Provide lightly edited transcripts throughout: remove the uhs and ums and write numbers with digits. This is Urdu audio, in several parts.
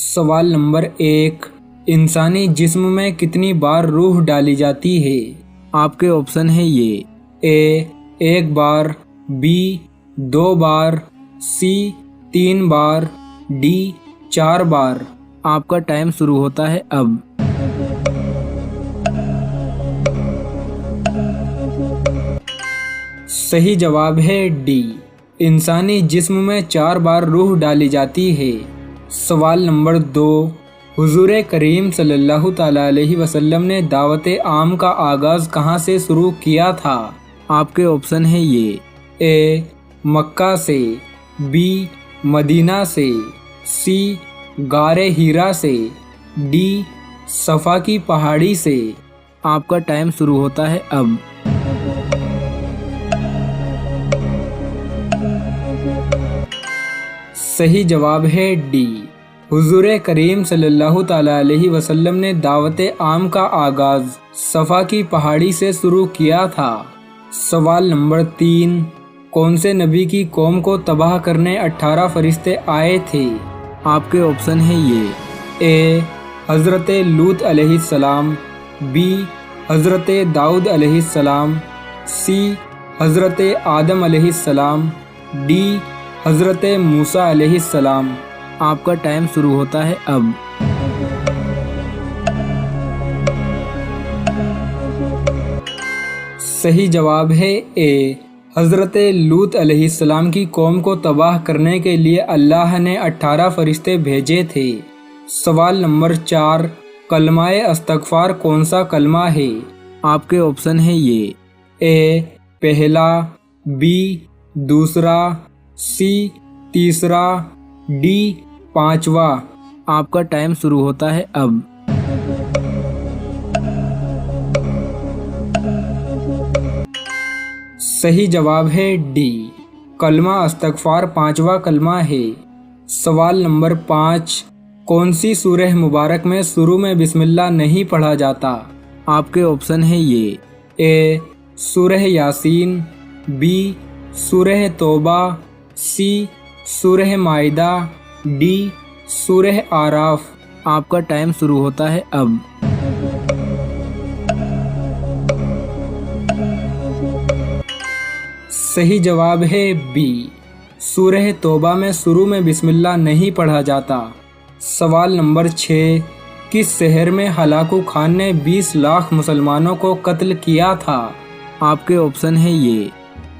سوال نمبر 1، انسانی جسم میں کتنی بار روح ڈالی جاتی ہے؟ آپ کے آپشن ہیں یہ: اے 1 بار، be 2 bar, C 3 bar, D 4 بار۔ آپ کا ٹائم شروع ہوتا ہے اب۔ صحیح جواب ہے ڈی، انسانی جسم میں 4 بار روح ڈالی جاتی ہے۔ سوال نمبر 2، حضور کریم صلی اللہ تعالیٰ علیہ وسلم نے دعوت عام کا آغاز کہاں سے شروع کیا تھا؟ آپ کے آپشن ہیں یہ: اے مکہ سے، بی مدینہ سے، سی غار ہیرا سے، ڈی صفا کی پہاڑی سے۔ آپ کا ٹائم شروع ہوتا ہے اب۔ صحیح جواب ہے ڈی، حضور کریم صلی اللہ تعالیٰ علیہ وسلم نے دعوت عام کا آغاز صفا کی پہاڑی سے شروع کیا تھا۔ سوال نمبر 3، کون سے نبی کی قوم کو تباہ کرنے 18 فرشتے آئے تھے؟ آپ کے آپشن ہیں یہ: اے حضرت لوط علیہ السلام، بی حضرت داؤد علیہ السلام، سی حضرت آدم علیہ السلام، ڈی حضرت موسیٰ علیہ السلام۔ آپ کا ٹائم شروع ہوتا ہے اب۔ صحیح جواب ہے اے، حضرت لوط علیہ السلام کی قوم کو تباہ کرنے کے لیے اللہ نے 18 فرشتے بھیجے تھے۔ سوال نمبر 4، کلمہ استغفار کون سا کلمہ ہے؟ آپ کے آپشن ہیں یہ: اے پہلا، بی دوسرا، سی تیسرا، ڈی 5واں۔ آپ کا ٹائم شروع ہوتا ہے اب۔ صحیح جواب ہے ڈی، کلمہ استغفار 5واں کلمہ ہے۔ سوال نمبر 5، کون سی سورہ مبارک میں شروع میں بسم اللہ نہیں پڑھا جاتا؟ آپ کے آپشن ہیں یہ: اے سورہ یاسین، بی سورہ توبہ، سی سورہ مائدہ، ڈی سورہ اعراف۔ آپ کا ٹائم شروع ہوتا ہے اب۔ صحیح جواب ہے بی، سورہ توبہ میں شروع میں بسم اللہ نہیں پڑھا جاتا۔ سوال نمبر 6، کس شہر میں ہلاکو خان نے 20 لاکھ مسلمانوں کو قتل کیا تھا؟ آپ کے آپشن ہیں یہ: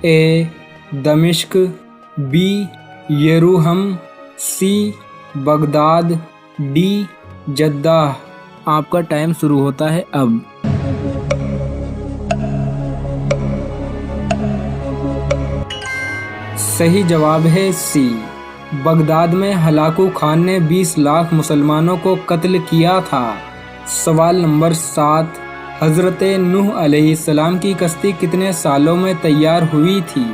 اے دمشق، بی یروہم، سی بغداد، ڈی جدہ۔ آپ کا ٹائم شروع ہوتا ہے اب۔ صحیح جواب ہے سی، بغداد میں ہلاکو خان نے 20 لاکھ مسلمانوں کو قتل کیا تھا۔ سوال نمبر 7، حضرت نوح علیہ السلام کی کشتی کتنے سالوں میں تیار ہوئی تھی؟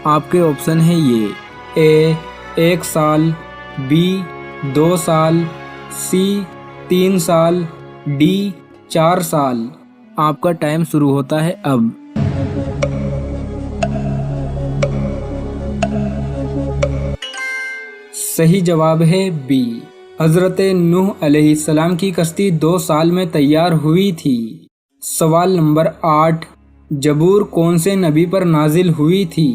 آپ کے آپشن ہیں یہ: اے 1 سال، بی 2 سال، سی 3 سال، ڈی 4 سال۔ آپ کا ٹائم شروع ہوتا ہے اب۔ صحیح جواب ہے بی، حضرت نوح علیہ السلام کی کشتی 2 سال میں تیار ہوئی تھی۔ سوال نمبر 8، زبور کون سے نبی پر نازل ہوئی تھی؟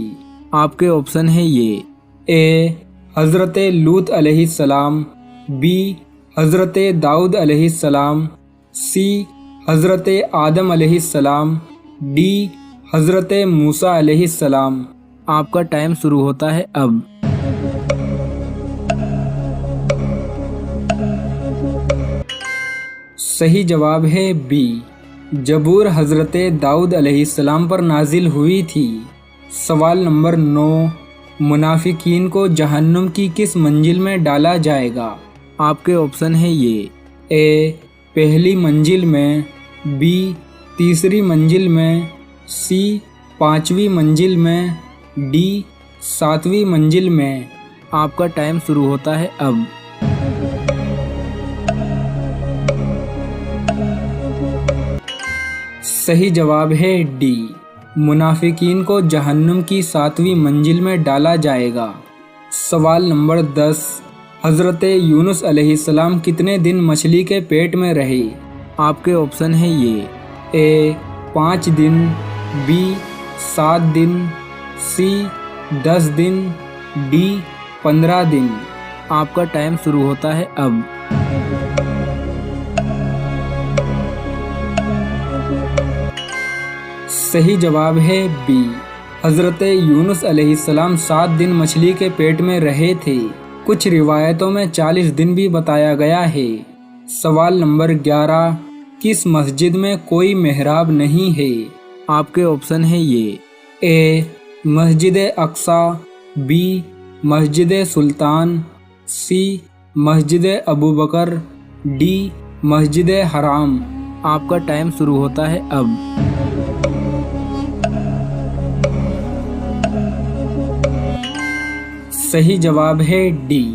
آپ کے آپشن ہیں یہ: اے حضرت لوط علیہ السلام، بی حضرت داؤد علیہ السلام، سی حضرت آدم علیہ السلام، ڈی حضرت موسیٰ علیہ السلام۔ آپ کا ٹائم شروع ہوتا ہے اب۔ صحیح جواب ہے بی، زبور حضرت داؤد علیہ السلام پر نازل ہوئی تھی۔ سوال نمبر 9، منافقین کو جہنم کی کس منزل میں ڈالا جائے گا؟ آپ کے آپشن ہیں یہ: اے پہلی منزل میں، بی تیسری منزل میں، سی 5ویں منزل میں، ڈی 7ویں منزل میں۔ آپ کا ٹائم شروع ہوتا ہے اب۔ صحیح جواب ہے ڈی، منافقین کو جہنم کی 7ویں منزل میں ڈالا جائے گا۔ سوال نمبر 10، حضرت یونس علیہ السلام کتنے دن مچھلی کے پیٹ میں رہے؟ آپ کے آپشن ہیں یہ: اے 5 دن، be 7 then, C 10 then, D 15 دن۔ آپ کا ٹائم شروع ہوتا ہے اب۔ صحیح جواب ہے بی، حضرت یونس علیہ السلام 7 دن مچھلی کے پیٹ میں رہے تھے۔ کچھ روایتوں میں 40 دن بھی بتایا گیا ہے۔ سوال نمبر 11، کس مسجد میں کوئی محراب نہیں ہے؟ آپ کے آپشن ہیں یہ: اے مسجد Aqsa, be Masjid Sultan, C Masjid Abu Bakr, D مسجد حرام۔ آپ کا ٹائم شروع ہوتا ہے اب۔ صحیح جواب ہے ڈی،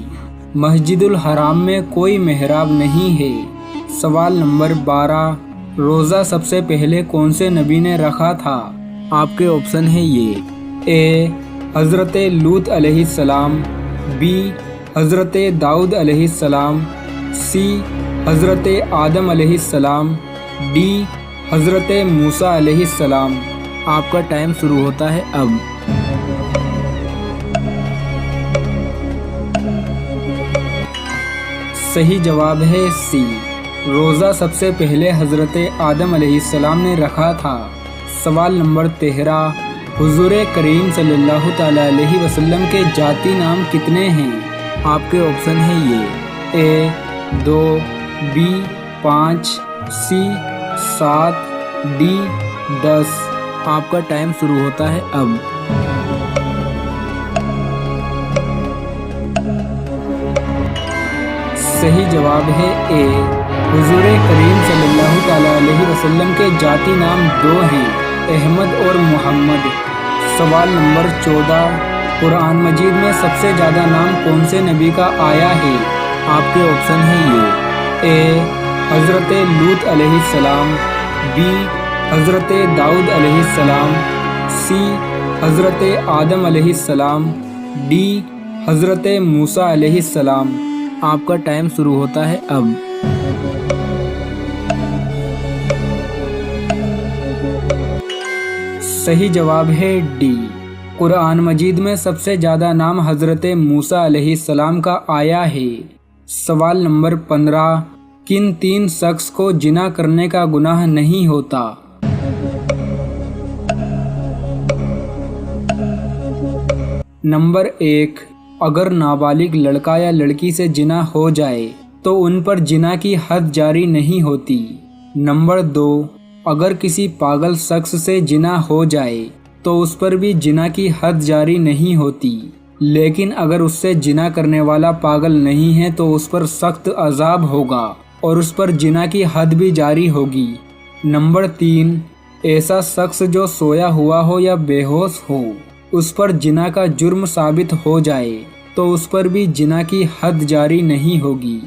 مسجد الحرام میں کوئی محراب نہیں ہے۔ سوال نمبر 12، روزہ سب سے پہلے کون سے نبی نے رکھا تھا؟ آپ کے آپشن ہیں یہ: اے حضرت لوط علیہ السلام، بی حضرت داؤد علیہ السلام، سی حضرت آدم علیہ السلام، ڈی حضرت موسیٰ علیہ السلام۔ آپ کا ٹائم شروع ہوتا ہے اب۔ صحیح جواب ہے سی، روزہ سب سے پہلے حضرت آدم علیہ السلام نے رکھا تھا۔ سوال نمبر 13، حضور کریم صلی اللہ تعالیٰ علیہ وسلم کے ذاتی نام کتنے ہیں؟ آپ کے آپشن ہیں یہ: اے 2، بی 5، سی 7، ڈی 10۔ آپ کا ٹائم شروع ہوتا ہے اب۔ صحیح جواب ہے اے، حضور کریم صلی اللہ تعالیٰ علیہ وسلم کے ذاتی نام 2 ہیں، احمد اور محمد۔ سوال نمبر 14، قرآن مجید میں سب سے زیادہ نام کون سے نبی کا آیا ہے؟ آپ کے آپشن ہیں یہ: اے حضرت لوط علیہ السلام، بی حضرت داؤد علیہ السلام، سی حضرت آدم علیہ السلام، ڈی حضرت موسیٰ علیہ السلام۔ آپ کا ٹائم شروع ہوتا ہے اب۔ صحیح جواب ہے ڈی، قرآن مجید میں سب سے زیادہ نام حضرت موسیٰ علیہ السلام کا آیا ہے۔ سوال نمبر 15، کن 3 شخص کو زنا کرنے کا گناہ نہیں ہوتا؟ نمبر 1، اگر نابالغ لڑکا یا لڑکی سے زنا ہو جائے تو ان پر زنا کی حد جاری نہیں ہوتی۔ نمبر 2، اگر کسی پاگل شخص سے زنا ہو جائے تو اس پر بھی زنا کی حد جاری نہیں ہوتی، لیکن اگر اس سے زنا کرنے والا پاگل نہیں ہے تو اس پر سخت عذاب ہوگا اور اس پر زنا کی حد بھی جاری ہوگی۔ نمبر 3، ایسا شخص جو سویا ہوا ہو یا بے ہوش ہو، اس پر زنا کا جرم ثابت ہو جائے تو اس پر بھی زنا کی حد جاری نہیں ہوگی۔